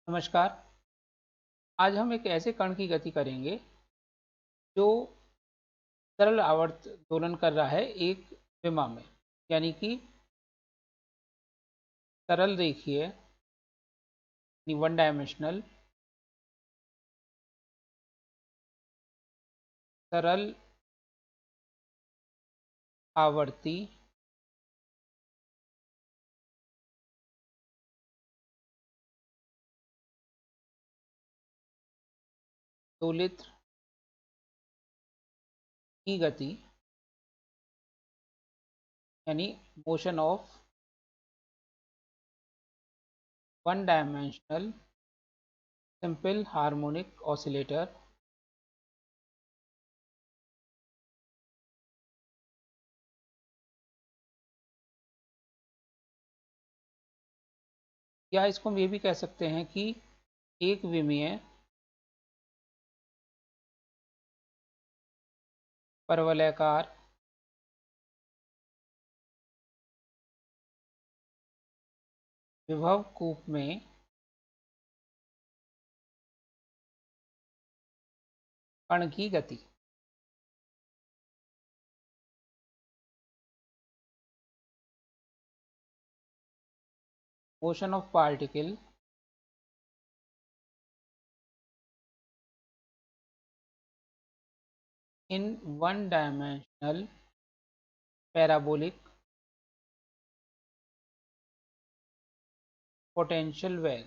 नमस्कार। आज हम एक ऐसे कण की गति करेंगे जो सरल आवर्त दोलन कर रहा है एक विमा में, यानी कि सरल रेखीय वन डायमेंशनल सरल आवर्ती दोलित्र की गति यानी motion of one dimensional simple harmonic oscillator या इसको हम ये भी कह सकते हैं कि एक विमीय परवलयाकार विभव कूप में कण की गति। Motion of particle in one dimensional parabolic potential well.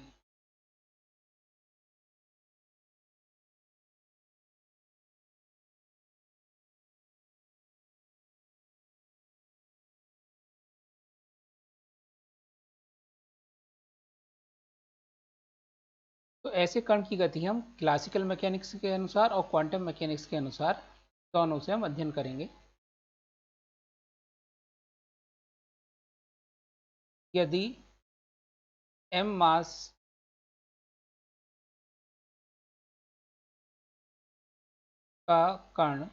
तो ऐसे कण की गति हम क्लासिकल मैकेनिक्स के अनुसार और क्वांटम मैकेनिक्स के अनुसार दोनों से हम अध्ययन करेंगे। यदि m मास का कण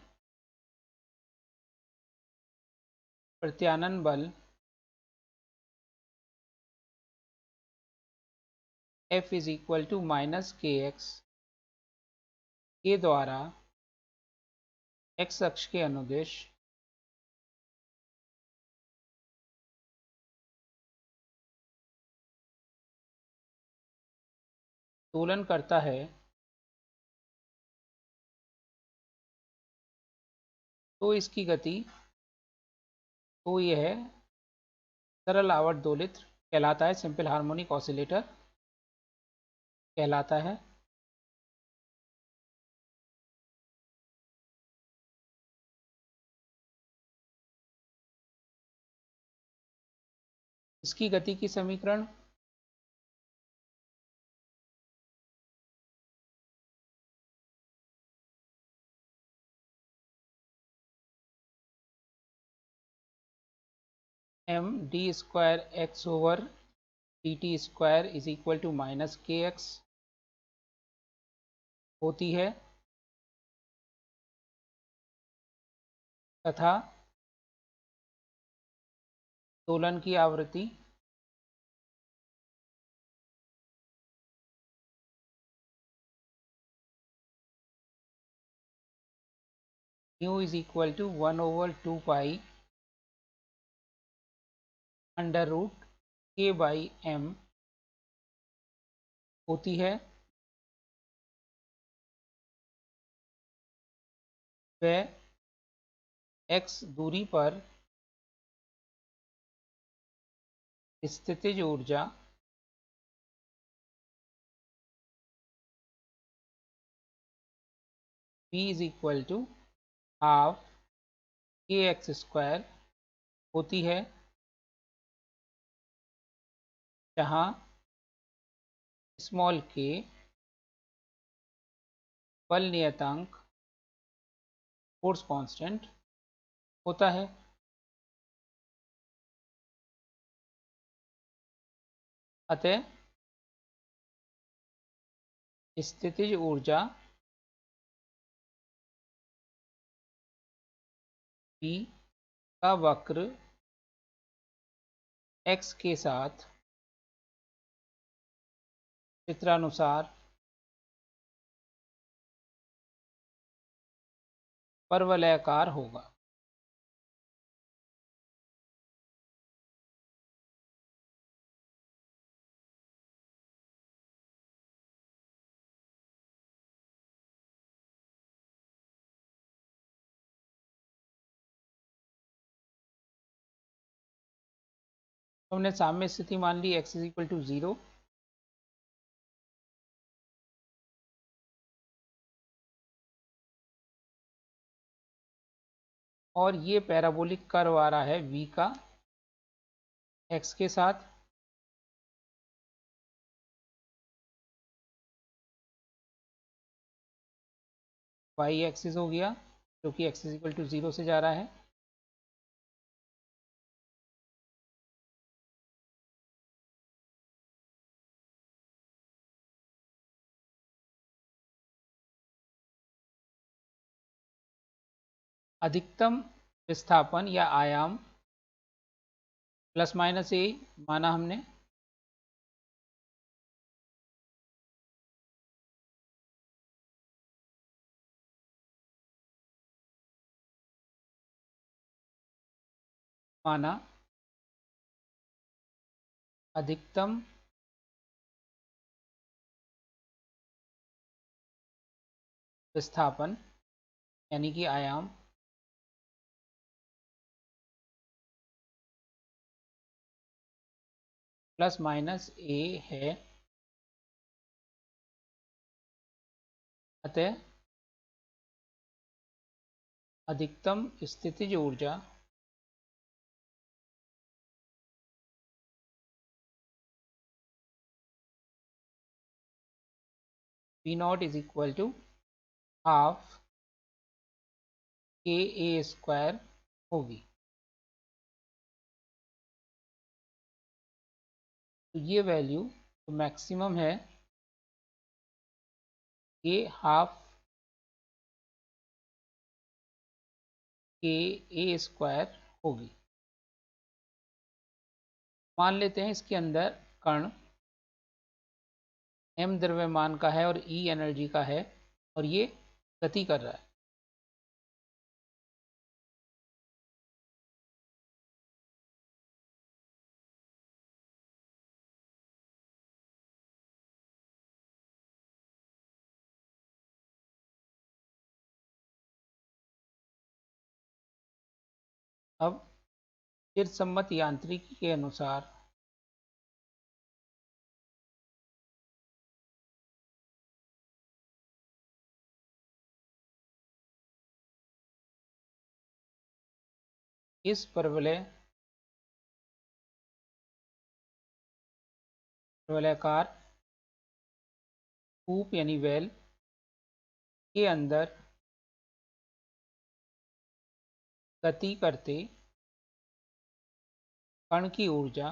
प्रत्यानन बल F is equal to minus kx के द्वारा x अक्ष के अनुदिश दोलन करता है, तो इसकी गति, तो यह सरल आवर्त दोलित्र कहलाता है, सिंपल हार्मोनिक ऑसिलेटर कहलाता है। इसकी गति की समीकरण m d square x over dt square is equal to minus kx होती है तथा दोलन की आवृत्ति nu is equal to 1/2 under root k by m होती है। वह x दूरी पर स्थितिज ऊर्जा p is equal to half kx square होती है, जहाँ स्मॉल k बल नियतांक फोर्स कांस्टेंट होता है। अतः स्थितिज ऊर्जा p का वक्र x के साथ चित्रानुसार परवलयाकार होगा। हमने साम्य स्थिति मान ली x इज इक्वल टू 0, और ये पैराबोलिक कर्व आ रहा है v का x के साथ, y एक्सिस हो गया जो कि x इज इक्वल टू 0 से जा रहा है, अधिकतम विस्थापन या आयाम प्लस माइनस a माना हमने, माना अधिकतम विस्थापन यानी कि आयाम प्लस माइनस a है, अतः अधिकतम स्थितिज ऊर्जा V naught is equal to half KA² होगी। तो ये वैल्यू तो मैक्सिमम है, ये हाफ KA² होगी। मान लेते हैं इसके अंदर कण m द्रव्यमान का है और E एनर्जी का है और ये गति कर रहा है। अब चिरसम्मत यांत्रिकी के अनुसार इस परवलयाकार कूप यानी वेल के अंदर गति करते कण की ऊर्जा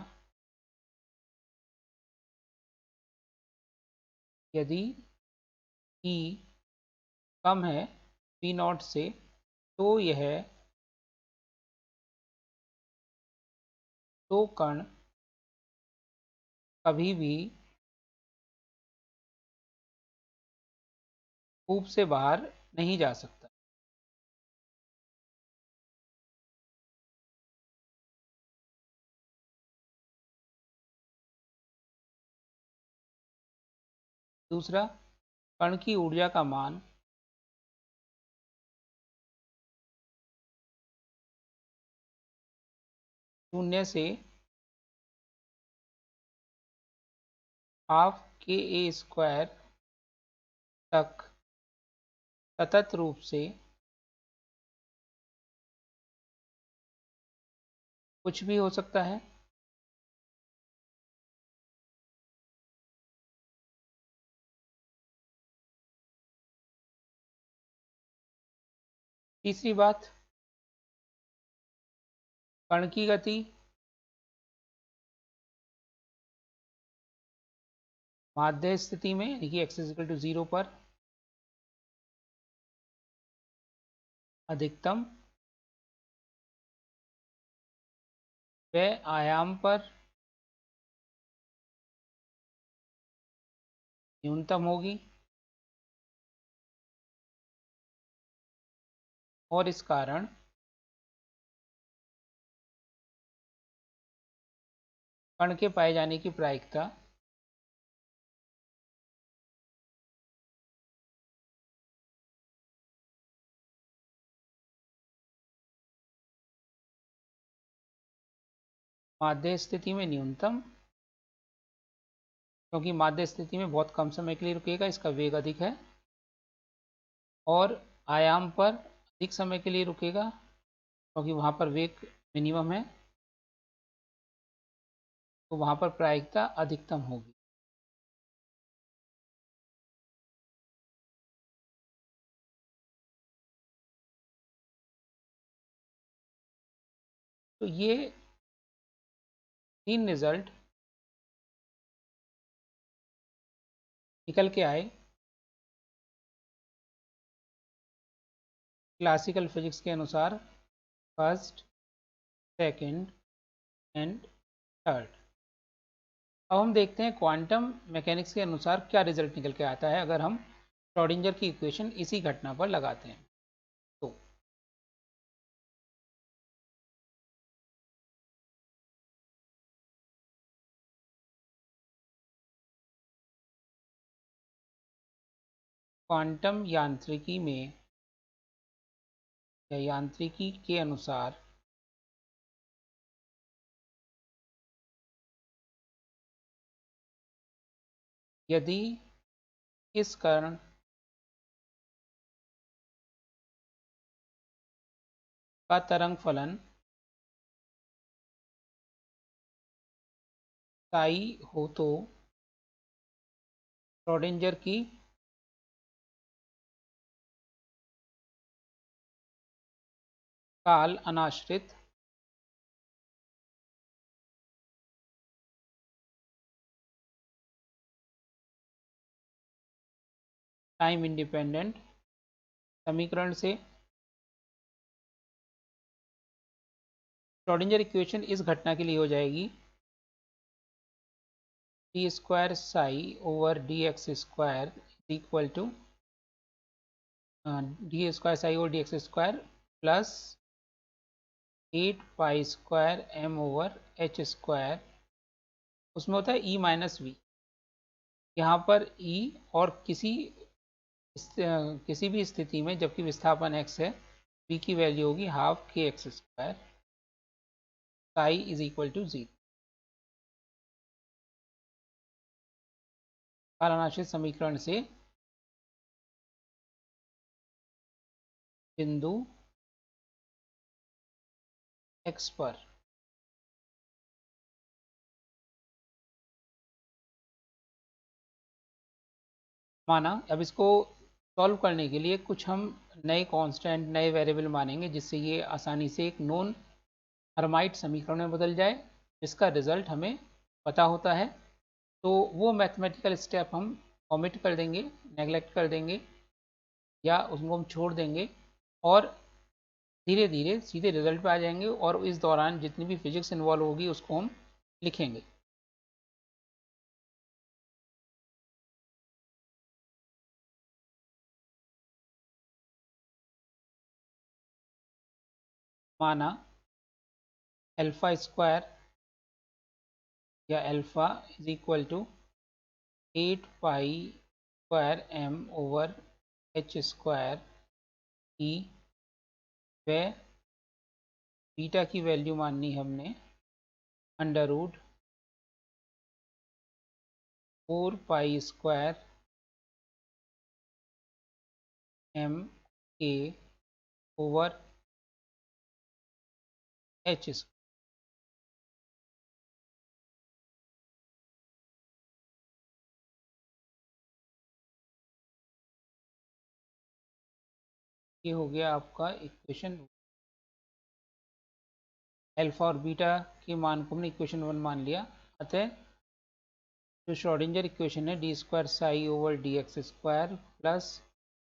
यदि E कम है V नॉट से, तो कण कभी भी कूप से बाहर नहीं जा सकता। दूसरा, कण की ऊर्जा का मान शून्य से हाफ KA² तक सतत रूप से कुछ भी हो सकता है। तीसरी बात, कण की गति माध्य स्थिति में यानी कि x इज इक्वल टू 0 पर अधिकतम व आयाम पर न्यूनतम होगी और इस कारण कण के पाए जाने की प्रायिकता माध्य स्थिति में न्यूनतम, क्योंकि माध्य स्थिति में बहुत कम समय के लिए रुकेगा, इसका वेग अधिक है, और आयाम पर अधिक समय के लिए रुकेगा क्योंकि वहाँ पर वेग मिनिमम है, तो वहाँ पर प्रायिकता अधिकतम होगी। तो ये 3 रिजल्ट निकल के आए क्लासिकल फिजिक्स के अनुसार, फर्स्ट, सेकंड एंड थर्ड। अब हम देखते हैं क्वांटम मैकेनिक्स के अनुसार क्या रिजल्ट निकल के आता है अगर हम श्रोडिंगर की इक्वेशन इसी घटना पर लगाते हैं। तो क्वांटम यांत्रिकी में या यांत्रिकी के अनुसार यदि इस कण का तरंग फलन साई हो तो श्रोडिंगर की काल अनाश्रित टाइम इंडिपेंडेंट समीकरण से श्रोडिंगर इक्वेशन इस घटना के लिए हो जाएगी D square psi over D X square equal to D square psi over D X square plus 8 pi square M over H square, उसमें होता है ई माइनस वी। यहाँ पर ई और किसी भी स्थिति में जबकि विस्थापन x है, v की वैल्यू होगी half K X square, psi is equal to 0। कालानाशित समीकरण से बिंदु x पर माना, अब इसको सॉल्व करने के लिए कुछ हम नए कांस्टेंट, नए वेरिएबल मानेंगे जिससे ये आसानी से एक नॉन हर्माइट समीकरण में बदल जाए, जिसका रिजल्ट हमें पता होता है। तो वो मैथमेटिकल स्टेप हम ओमिट कर देंगे, नेगलेक्ट कर देंगे या उसको हम छोड़ देंगे और धीरे धीरे सीधे रिजल्ट पे आ जाएंगे, और इस दौरान जितनी भी फिजिक्स इन्वॉल्व होगी उसको हम लिखेंगे। माना अल्फा स्क्वायर या alpha is equal to 8 pi square M over H square की व बीटा की वैल्यू माननी हमने under root 4 pi square M K over H square. ये हो गया आपका इक्वेशन। अल्फा और बीटा के मान को हमने इक्वेशन 1 मान लिया, अतः जो श्रोडिंगर इक्वेशन है D square psi over D X square plus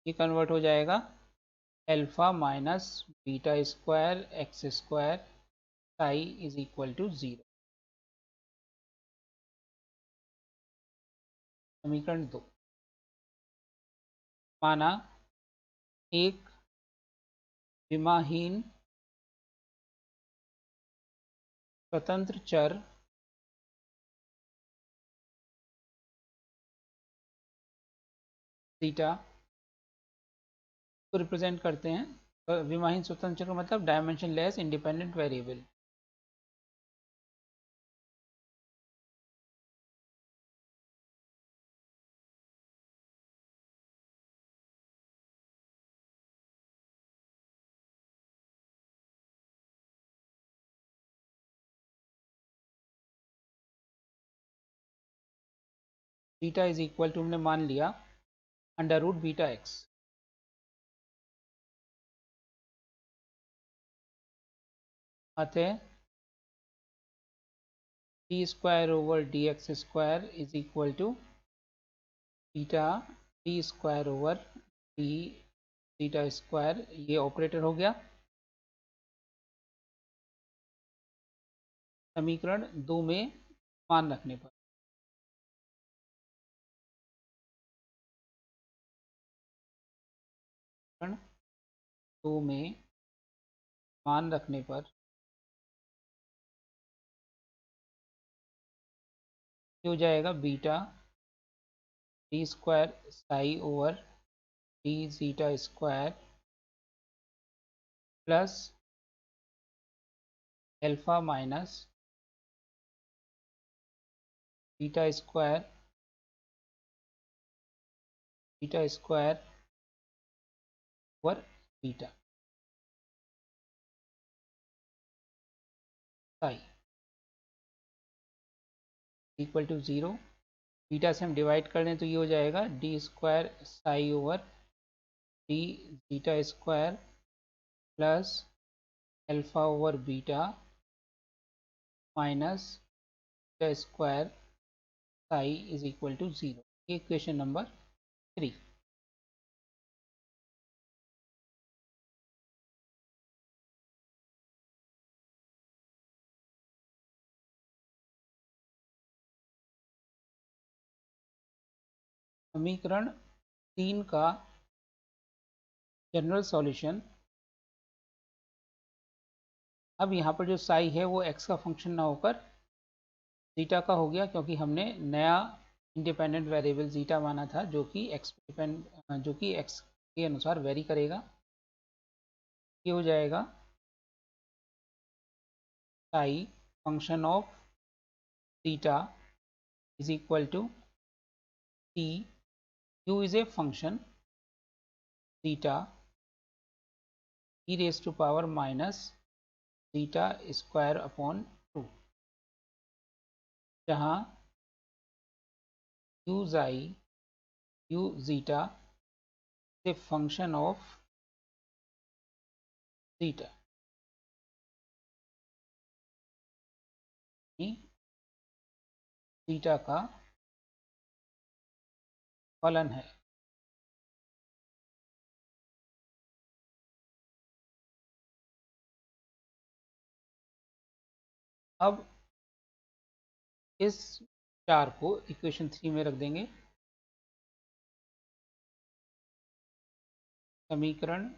ये कन्वर्ट हो जाएगा alpha minus beta square X square psi is equal to 0। समीकरण 2। माना एक विमाहीन स्वतंत्र चर थीटा को रिप्रेजेंट करते हैं। विमाहीन स्वतंत्र चर का मतलब dimensionless independent variable. Beta is equal to हमने मान लिया अंडर रूट बीटा एक्स। अतः D square over D X square is equal to beta D square over D beta square. ये ऑपरेटर हो गया समीकरण 2 में मान रखने पर। समीकरण 2 में मान रखने पर हो जाएगा beta D square psi over D zeta square plus alpha minus beta square over beta psi equal to 0। Beta से हम डिवाइड कर लें तो ये हो जाएगा D square psi over D zeta square plus alpha over beta minus beta square psi is equal to 0। ये equation number 3। समीकरण 3 का जनरल सॉल्यूशन। अब यहाँ पर जो साई है वो एक्स का फंक्शन ना होकर जीटा का हो गया, क्योंकि हमने नया इंडिपेंडेंट वेरिएबल जीटा माना था जो कि एक्स के अनुसार वेरी करेगा। ये हो जाएगा psi function of theta is equal to T U is a function theta E raise to power minus theta square upon 2, जहाँ यू जाई U zeta a function of theta theta का फलन है। अब इस 4 को इक्वेशन 3 में रख देंगे। समीकरण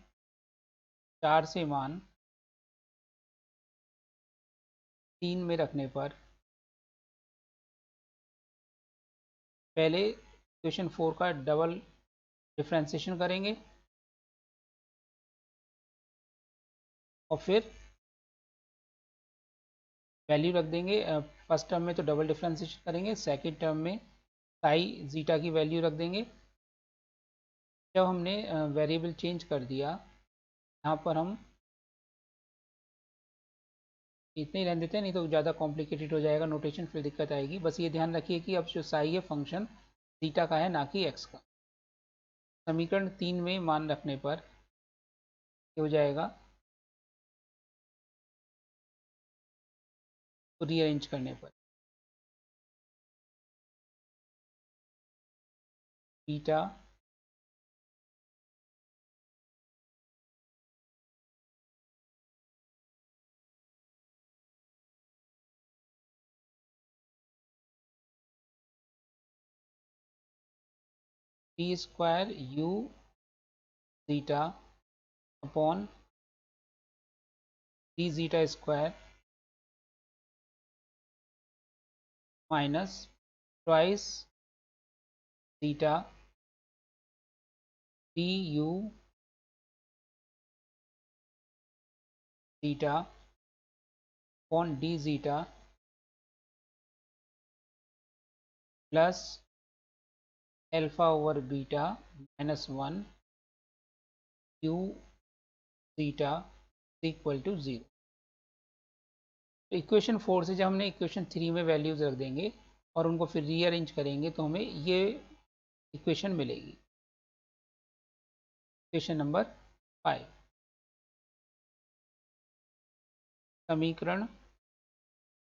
4 से मान 3 में रखने पर पहले इक्वेशन 4 का डबल डिफ्रेंसिएशन करेंगे और फिर वैल्यू रख देंगे। फर्स्ट टर्म में तो डबल डिफ्रेंसिएशन करेंगे, सेकंड टर्म में साई जीटा की वैल्यू रख देंगे। जब हमने वेरिएबल चेंज कर दिया, यहाँ पर हम इतने ही रहने देते हैं, नहीं तो ज़्यादा कॉम्प्लिकेटेड हो जाएगा नोटेशन, फिर दिक्कत आएगी। बस ये ध्यान रखिए कि अब जो साई है फंक्शन जीटा का है, ना कि एक्स का। समीकरण 3 में मान रखने पर ये हो जाएगा, तो रीअरेंज करने पर beta T square you zeta upon d zeta square minus twice zeta du zeta upon d zeta plus alpha over beta minus 1 u zeta equal to 0। तो इक्वेशन 4 से जब हमने इक्वेशन 3 में वैल्यूज रख देंगे और उनको फिर रीअरेंज करेंगे तो हमें ये इक्वेशन मिलेगी। इक्वेशन नंबर 5, समीकरण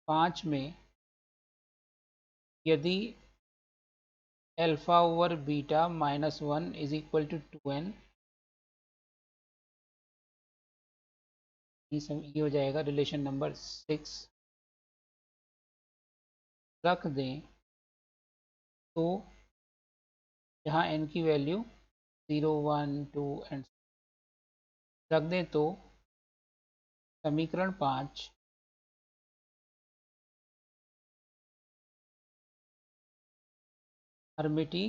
5 में यदि alpha over beta minus 1 is equal to 2n, ये हो जाएगा रिलेशन नंबर 6, रख दें तो जहाँ n की वैल्यू 0 1 2 एंड रख दें तो समीकरण 5 हर्मिटी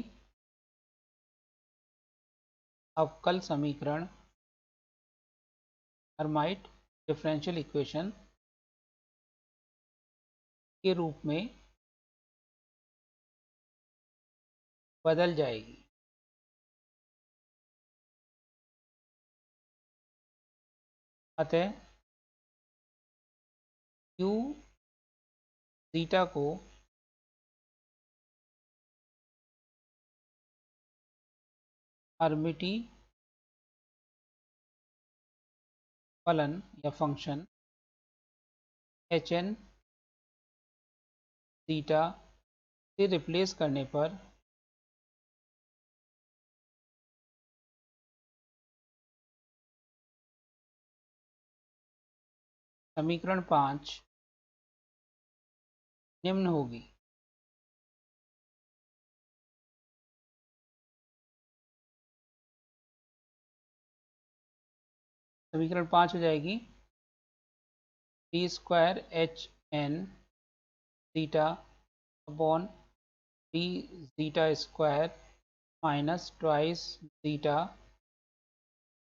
अवकल समीकरण हर्माइट डिफरेंशियल इक्वेशन के रूप में बदल जाएगी। अतः u zeta को हर्मिटी फलन या फंक्शन hn zeta से रिप्लेस करने पर समीकरण 5 निम्न होगी। समीकरण 5 हो जाएगी T square H N zeta upon T zeta square minus twice zeta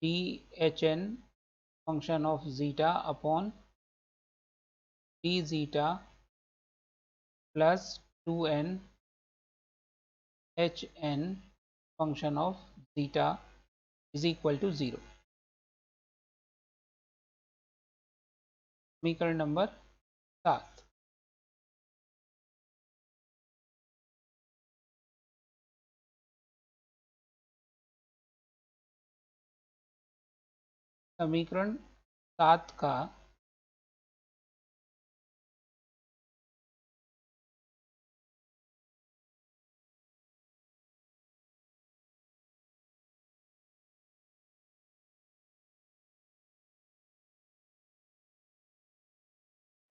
T H N function of zeta upon T zeta plus 2n H N function of zeta is equal to 0। समीकरण number 7, समीकरण 7 का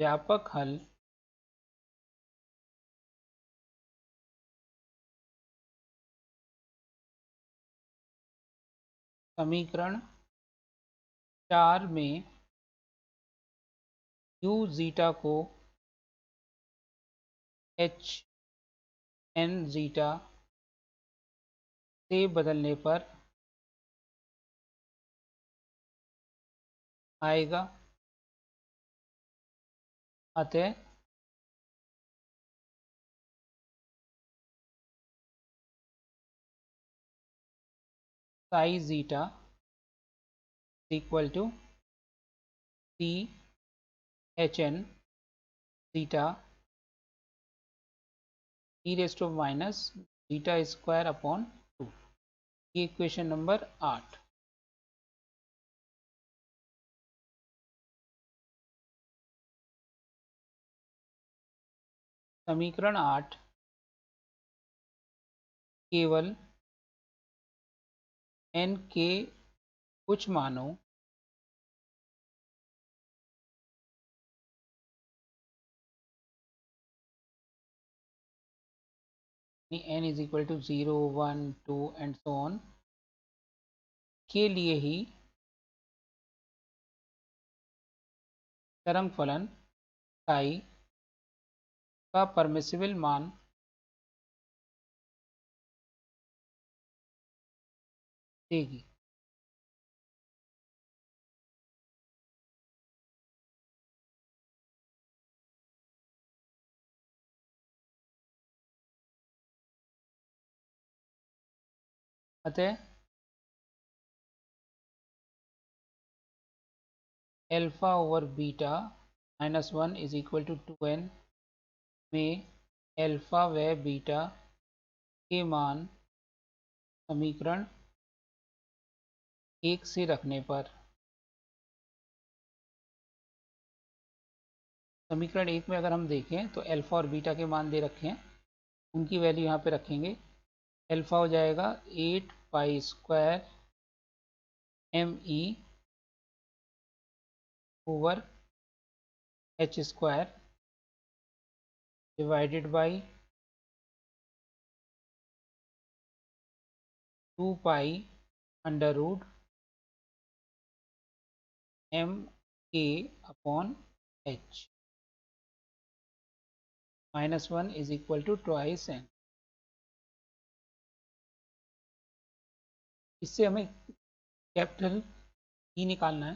व्यापक हल समीकरण 4 में u zeta को H N zeta से बदलने पर आएगा। अतः psi zeta equal to C H N zeta E rest of minus zeta square upon 2। ये इक्वेशन नंबर 8। समीकरण 8 केवल n के कुछ मानों n is equal to 0 1 2 and so on के लिए ही तरंग फलन साई का परमिसिबल मान देगी। अतः alpha over beta -1 is equal to 2n में एल्फा व बीटा के मान समीकरण 1 से रखने पर, समीकरण 1 में अगर हम देखें तो एल्फा और बीटा के मान दे रखे हैं, उनकी वैल्यू यहाँ पे रखेंगे। एल्फा हो जाएगा 8 pi square M E over H square divided by 2 pi under root M K upon H -1 is equal to twice N. इससे हमें कैपिटल ई निकालना है।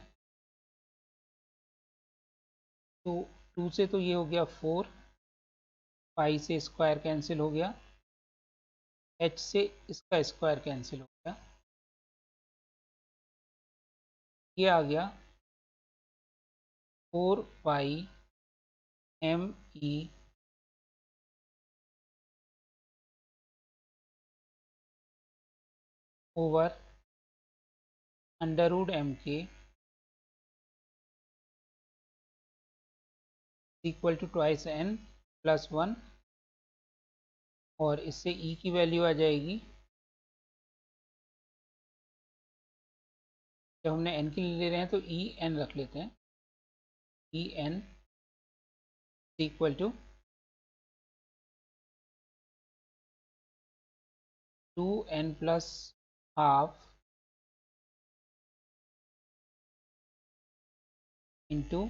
तो 2 से तो ये हो गया 4, पाई से स्क्वायर कैंसिल हो गया, एच से इसका स्क्वायर कैंसिल हो गया, ये आ गया 4 pi M E over under root M K equal to twice N plus 1, और इससे ई की वैल्यू आ जाएगी, जब हमने एन के लिए ले रहे हैं तो ई एन रख लेते हैं, E N equal to 2n plus half into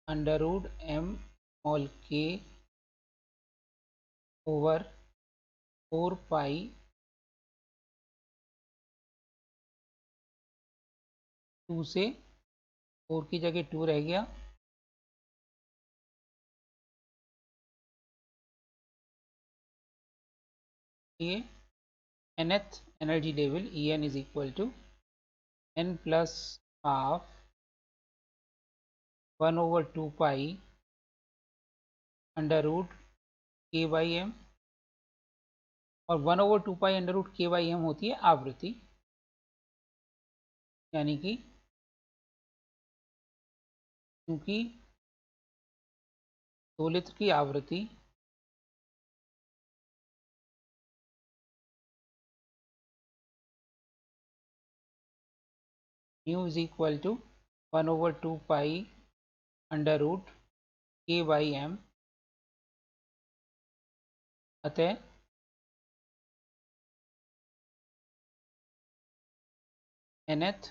under root M small K over 4 pi 2 से 4 की जगह 2 रह गया, ये nth energy level E N is equal to n plus half 1 over 2 pi under root K by M, और 1 over 2 pi under root K by M होती है आवृत्ति, यानी कि क्योंकि दोलित्र की आवृत्ति nu is equal to 1 over 2 pi under root K by M, अतः nth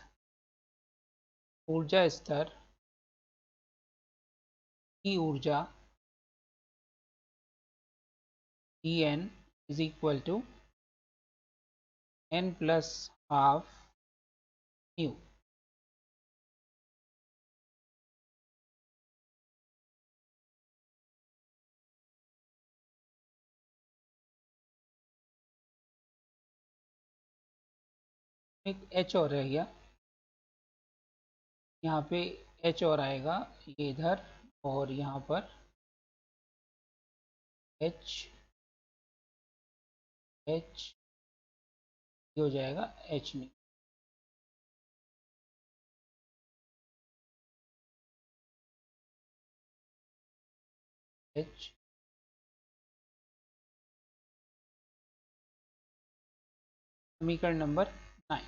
ऊर्जा स्तर की ऊर्जा E N is equal to n plus half new. एक एच और रह गया, यहाँ पे एच और आएगा, ये इधर, और यहाँ पर एच एच हो जाएगा एच न्यू। एच समीकरण नंबर 9।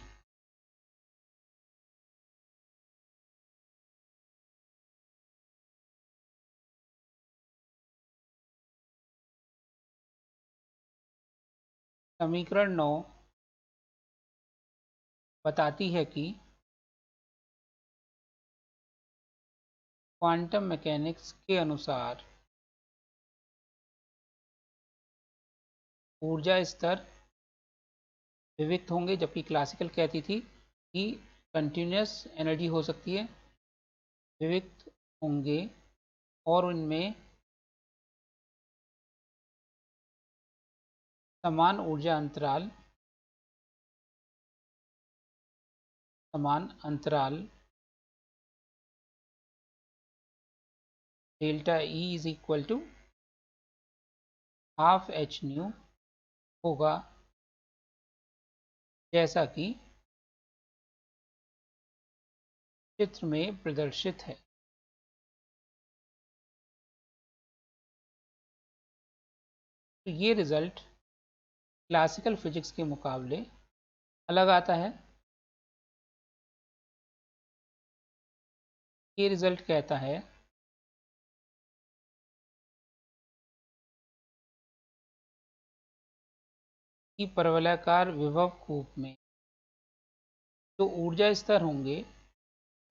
समीकरण 9 बताती है कि क्वांटम मैकेनिक्स के अनुसार ऊर्जा स्तर विविक्त होंगे, जबकि क्लासिकल कहती थी कि कंटिन्यूस एनर्जी हो सकती है, विविक्त होंगे और उनमें समान ऊर्जा अंतराल delta E is equal to half H nu होगा, जैसा कि चित्र में प्रदर्शित है। तो ये रिजल्ट क्लासिकल फिजिक्स के मुकाबले अलग आता है। ये रिजल्ट कहता है कि परवलयाकार विभव कूप में जो ऊर्जा स्तर होंगे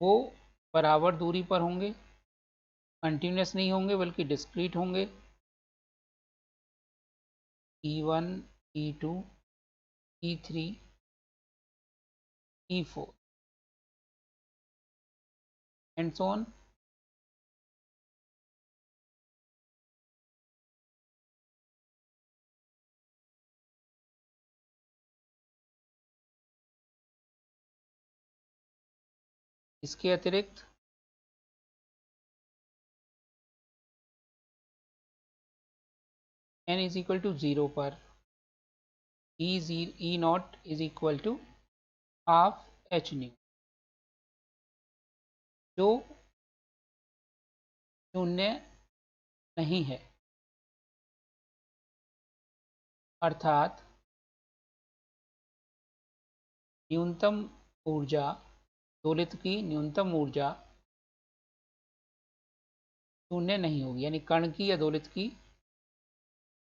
वो बराबर दूरी पर होंगे, कंटिन्यूस नहीं होंगे बल्कि डिस्क्रीट होंगे। E1, E2, E3, E4 and so on. इसके अतिरिक्त n इज इक्वल टू 0 पर E naught is equal to half H nu, जो शून्य नहीं है, अर्थात न्यूनतम ऊर्जा दोलित की न्यूनतम ऊर्जा शून्य नहीं होगी, यानी कण की या दोलित की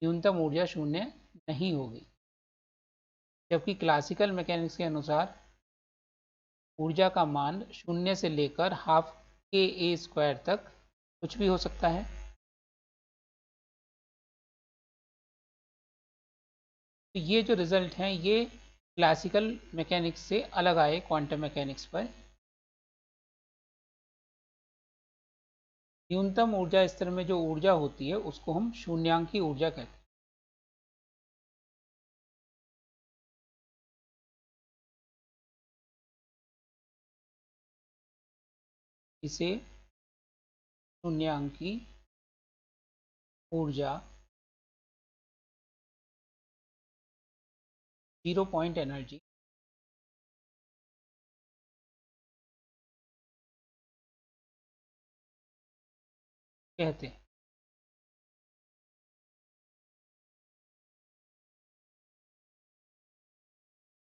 न्यूनतम ऊर्जा शून्य नहीं होगी। जबकि क्लासिकल मैकेनिक्स के अनुसार ऊर्जा का मान शून्य से लेकर हाफ के ए स्क्वायर तक कुछ भी हो सकता है। तो ये जो रिजल्ट हैं ये क्लासिकल मैकेनिक्स से अलग आए क्वांटम मैकेनिक्स पर। न्यूनतम ऊर्जा स्तर में जो ऊर्जा होती है उसको हम शून्यांकी ऊर्जा कहते हैं। इसे शून्यांकी ऊर्जा, जीरो पॉइंट एनर्जी कहते हैं।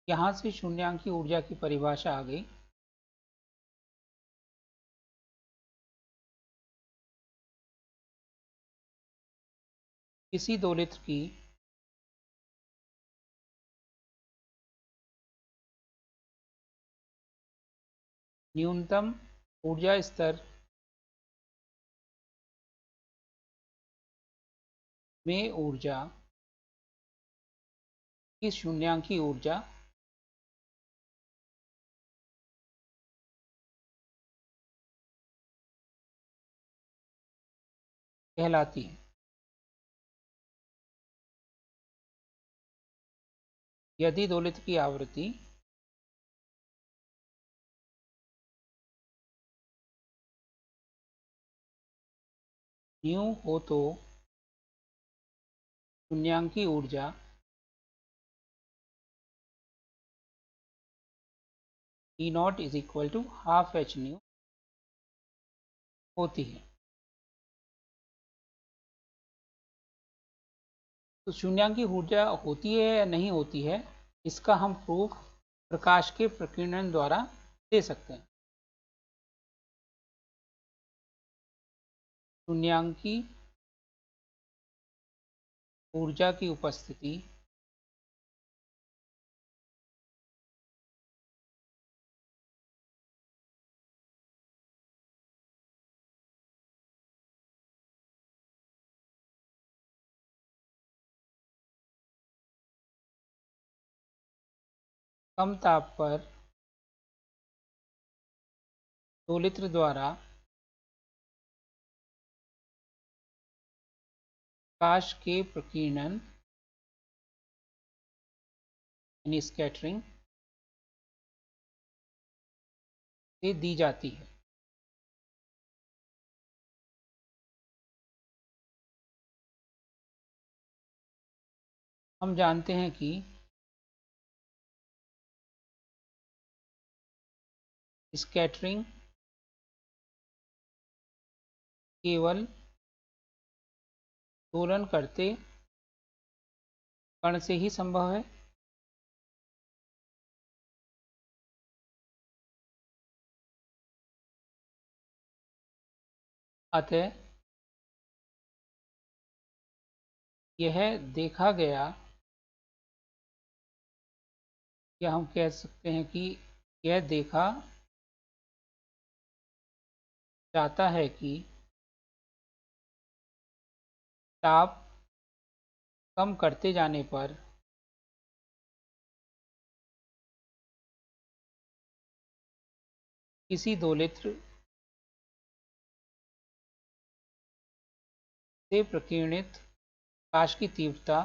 यहाँ से शून्यांकी ऊर्जा की परिभाषा आ गई। किसी दोलित की न्यूनतम ऊर्जा स्तर में ऊर्जा की शून्यांकी ऊर्जा कहलाती है। यदि दोलित की आवृत्ति न्यू हो तो शून्यांकी ऊर्जा E naught is equal to half H nu होती है। तो शून्यांकी ऊर्जा होती है या नहीं होती है, इसका हम प्रूफ प्रकाश के प्रकीर्णन द्वारा दे सकते हैं। शून्यांकी ऊर्जा की उपस्थिति कम ताप पर दोलित्र द्वारा प्रकाश के प्रकीर्णन यानी स्कैटरिंग से दी जाती है। हम जानते हैं कि स्कैटरिंग केवल दोलन करते कण से ही संभव है। अतः यह देखा गया, या हम कह सकते हैं कि यह देखा जाता है कि ताप कम करते जाने पर किसी दोलित्र से प्रकीर्णित प्रकाश की तीव्रता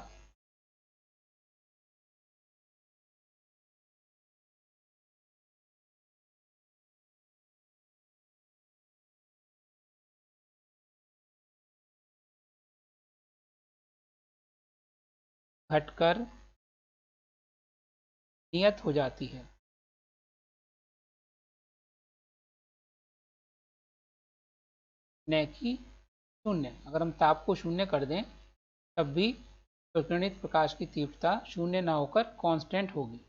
घटकर नियत हो जाती है। न कि शून्य। अगर हम ताप को शून्य कर दें तब भी प्रकीर्णित प्रकाश की तीव्रता शून्य न होकर कांस्टेंट होगी।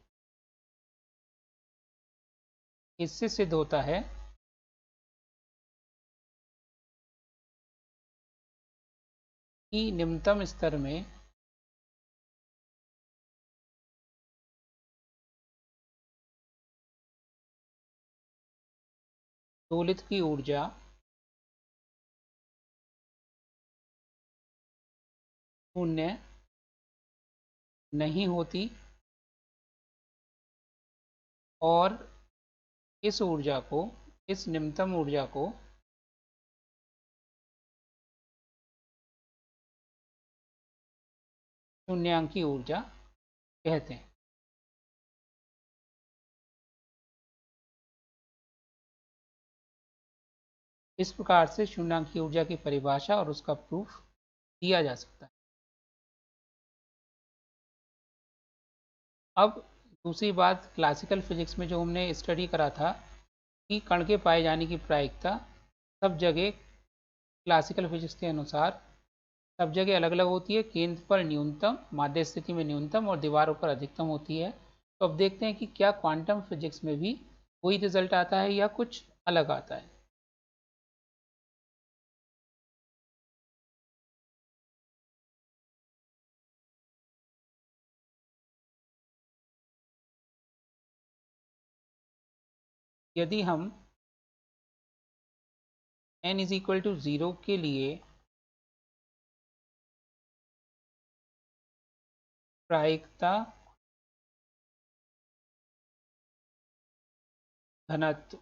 इससे सिद्ध होता है कि निम्नतम स्तर में दोलित्र की ऊर्जा शून्य नहीं होती और इस निम्नतम ऊर्जा को शून्यांकी ऊर्जा कहते हैं। इस प्रकार से शून्यांकी ऊर्जा की परिभाषा और उसका प्रूफ दिया जा सकता है। अब दूसरी बात, क्लासिकल फिजिक्स में जो हमने स्टडी करा था कि कण के पाए जाने की प्रायिकता सब जगह क्लासिकल फिजिक्स के अनुसार सब जगह अलग अलग होती है। केंद्र पर न्यूनतम, माध्य स्थिति में न्यूनतम और दीवारों पर अधिकतम होती है। तो अब देखते हैं कि क्या क्वांटम फिजिक्स में भी वही रिजल्ट आता है या कुछ अलग आता है। यदि हम n इज इक्वल टू 0 के लिए प्रायिकता घनत्व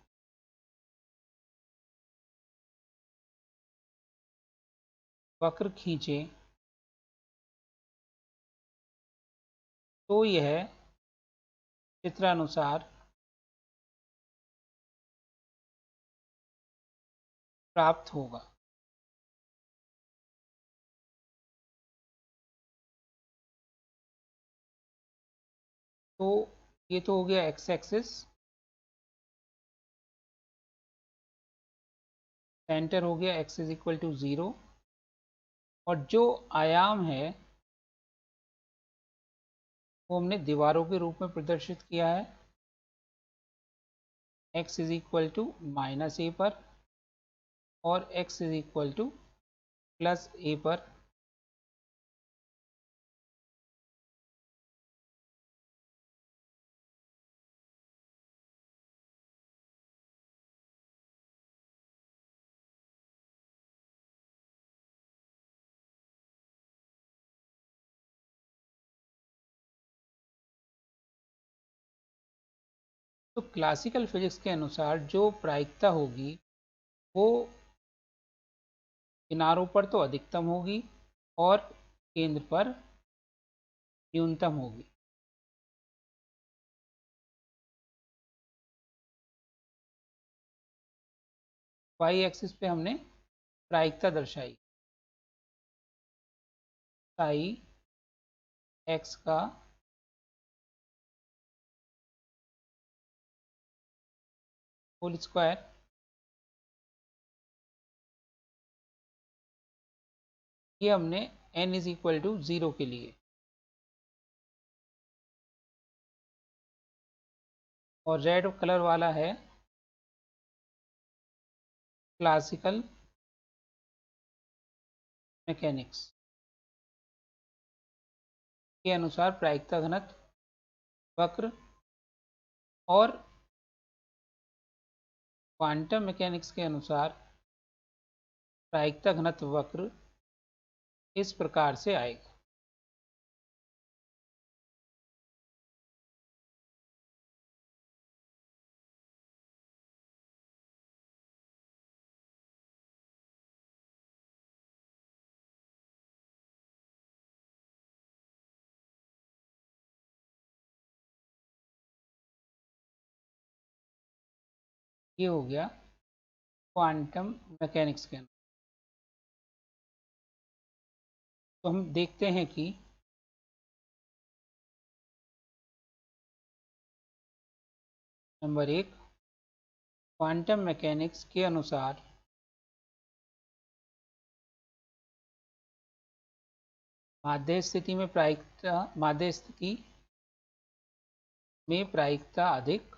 वक्र खींचे तो यह चित्रानुसार प्राप्त होगा। तो ये तो हो गया एक्स एक्सिस, सेंटर हो गया x इज इक्वल टू 0, और जो आयाम है वो हमने दीवारों के रूप में प्रदर्शित किया है। x is equal to -a पर और x is equal to +a पर। तो क्लासिकल फिजिक्स के अनुसार जो प्रायिकता होगी वो किनारों पर तो अधिकतम होगी और केंद्र पर न्यूनतम होगी। वाई एक्सिस पे हमने प्रायिकता दर्शाई, साई एक्स का होल स्क्वायर ये हमने n इज इक्वल टू 0 के लिए, और रेड कलर वाला है क्लासिकल मैकेनिक्स के अनुसार प्रायिकता घनत्व वक्र, और क्वांटम मैकेनिक्स के अनुसार प्रायिकता घनत्व वक्र इस प्रकार से आएगा। ये हो गया क्वांटम मैकेनिक्स के अंदर। तो हम देखते हैं कि नंबर 1, क्वांटम मैकेनिक्स के अनुसार माध्य स्थिति में प्रायिकता अधिक,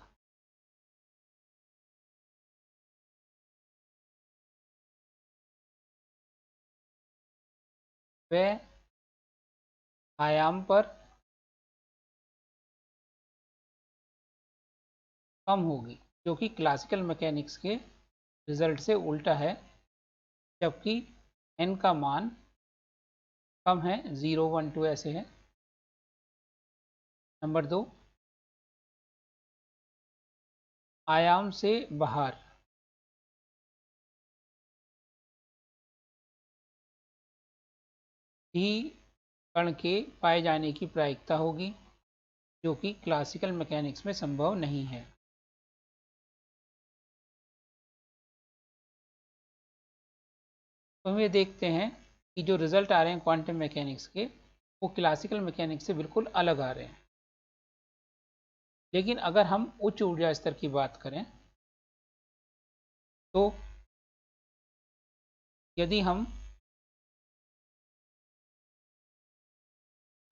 व आयाम पर कम होगी, जो कि क्लासिकल मैकेनिक्स के रिजल्ट से उल्टा है, जबकि n का मान कम है, 0 1 2 ऐसे है। नंबर 2, आयाम से बाहर ही कण के पाए जाने की प्रायिकता होगी, जो कि क्लासिकल मैकेनिक्स में संभव नहीं है। तो हम ये देखते हैं कि जो रिजल्ट आ रहे हैं क्वांटम मैकेनिक्स के, वो क्लासिकल मैकेनिक्स से बिल्कुल अलग आ रहे हैं। लेकिन अगर हम उच्च ऊर्जा स्तर की बात करें, तो यदि हम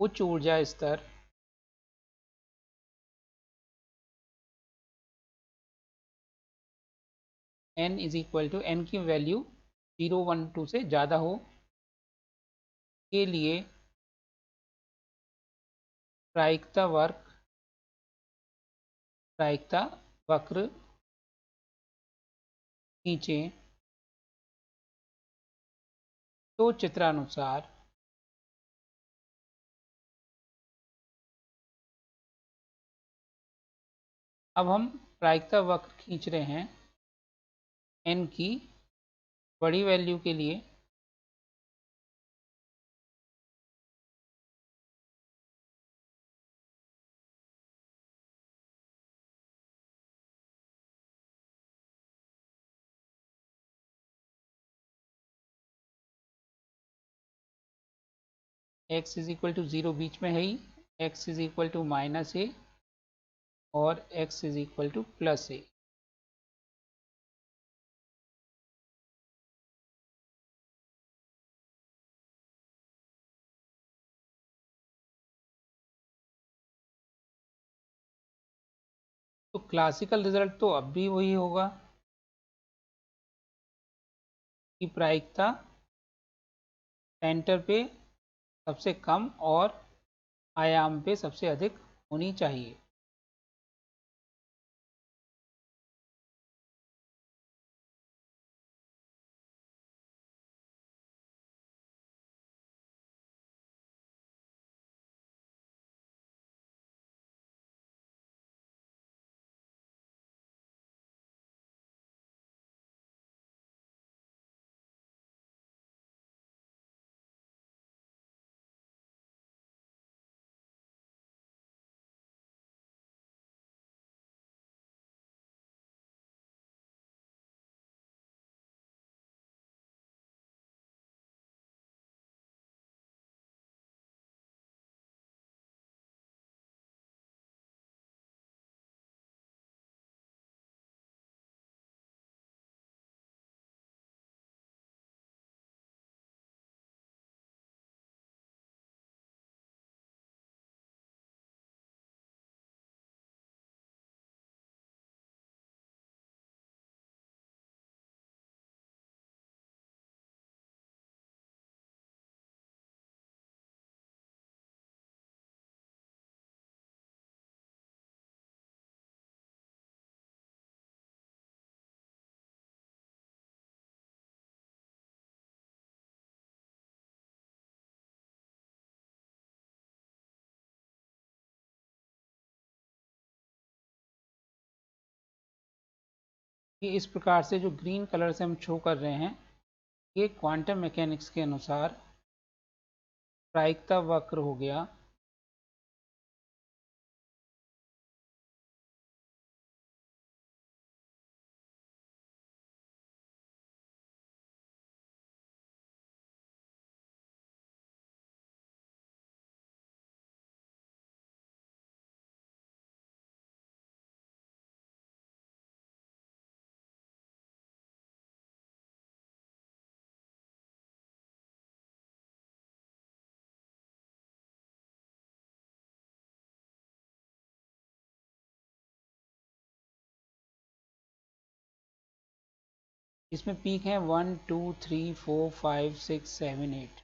उच्च ऊर्जा स्तर n is equal to n की वैल्यू 0 1 2 से ज़्यादा हो के लिए प्रायिकता वक्र खींचें, तो चित्रानुसार अब हम प्रायिकता वक्र खींच रहे हैं n की बड़ी वैल्यू के लिए, x इज इक्वल टू 0 बीच में है ही, x is equal to -a और x is equal to +a। तो क्लासिकल रिजल्ट तो अब भी वही होगा कि प्रायिकता सेंटर पे सबसे कम और आयाम पे सबसे अधिक होनी चाहिए। कि इस प्रकार से जो ग्रीन कलर से हम शो कर रहे हैं, ये क्वांटम मैकेनिक्स के अनुसार प्रायिकता वक्र हो गया। इसमें पीक है 1 2 3 4 5 6 7 8,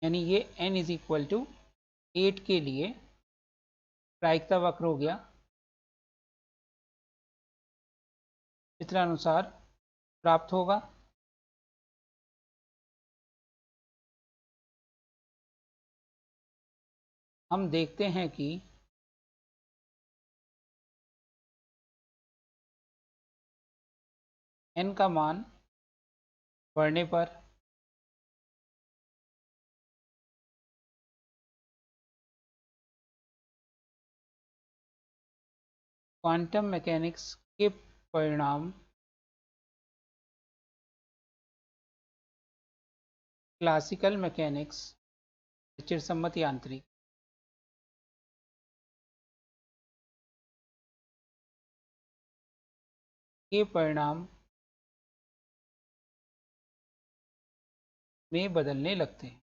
यानी ये n इज इक्वल टू 8 के लिए प्रायिकता वक्र हो गया। चित्रानुसार प्राप्त होगा। हम देखते हैं कि n का मान बढ़ने पर क्वांटम मैकेनिक्स के परिणाम क्लासिकल मैकेनिक्स, चिरसम्मत यांत्रिक के परिणाम में बदलने लगते हैं।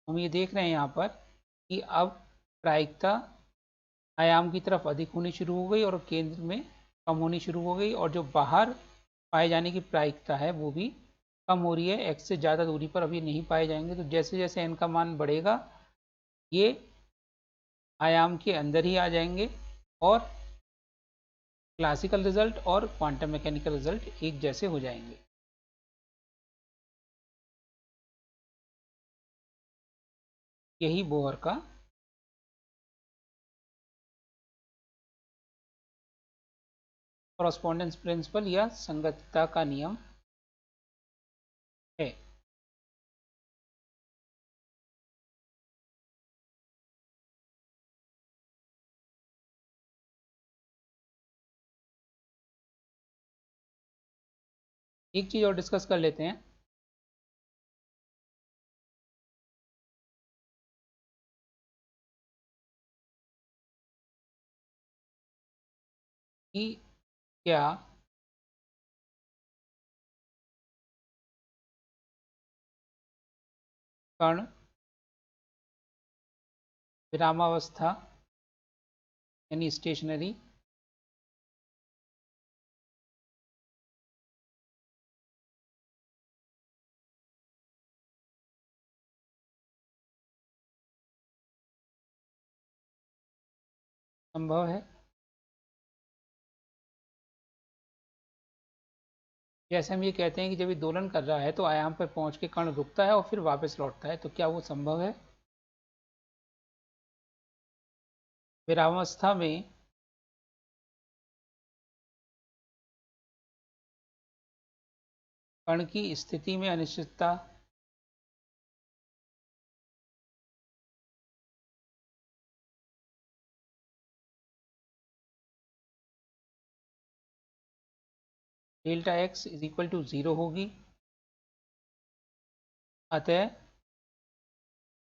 हम ये देख रहे हैं यहाँ पर कि अब प्रायिकता आयाम की तरफ अधिक होनी शुरू हो गई और केंद्र में कम होनी शुरू हो गई, और जो बाहर पाए जाने की प्रायिकता है वो भी कम हो रही है। x से ज़्यादा दूरी पर अभी नहीं पाए जाएंगे। तो जैसे जैसे n का मान बढ़ेगा, ये आयाम के अंदर ही आ जाएंगे और क्लासिकल रिजल्ट और क्वांटम मैकेनिकल रिजल्ट एक जैसे हो जाएंगे। यही बोहर का कॉरस्पॉन्डेंस प्रिंसिपल या संगतता का नियम है। एक चीज और डिस्कस कर लेते हैं कि क्या कण विरामावस्था यानी स्टेशनरी संभव है। जैसे हम ये कहते हैं कि जब ये दोलन कर रहा है तो आयाम पर पहुंच के कण रुकता है और फिर वापस लौटता है, तो क्या वो संभव है? विरामावस्था में कण की स्थिति में अनिश्चितता delta x is equal to 0 होगी। अतः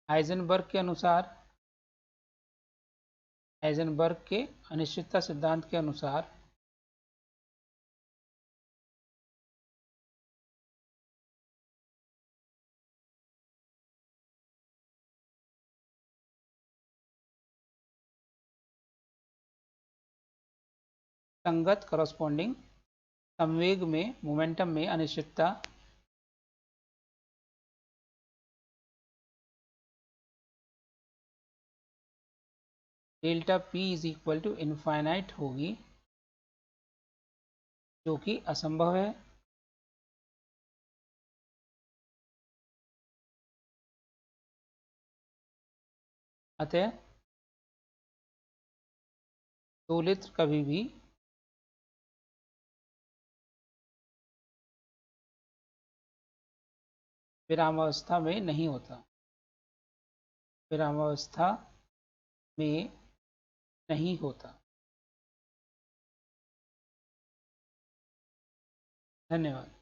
हाइजेनबर्ग के अनिश्चितता सिद्धांत के अनुसार संगत कॉरस्पॉन्डिंग संवेग में मोमेंटम में अनिश्चितता delta p is equal to infinite होगी, जो कि असंभव है। अतः दोलित्र कभी भी विरामावस्था में नहीं होता, विरामावस्था में नहीं होता। धन्यवाद।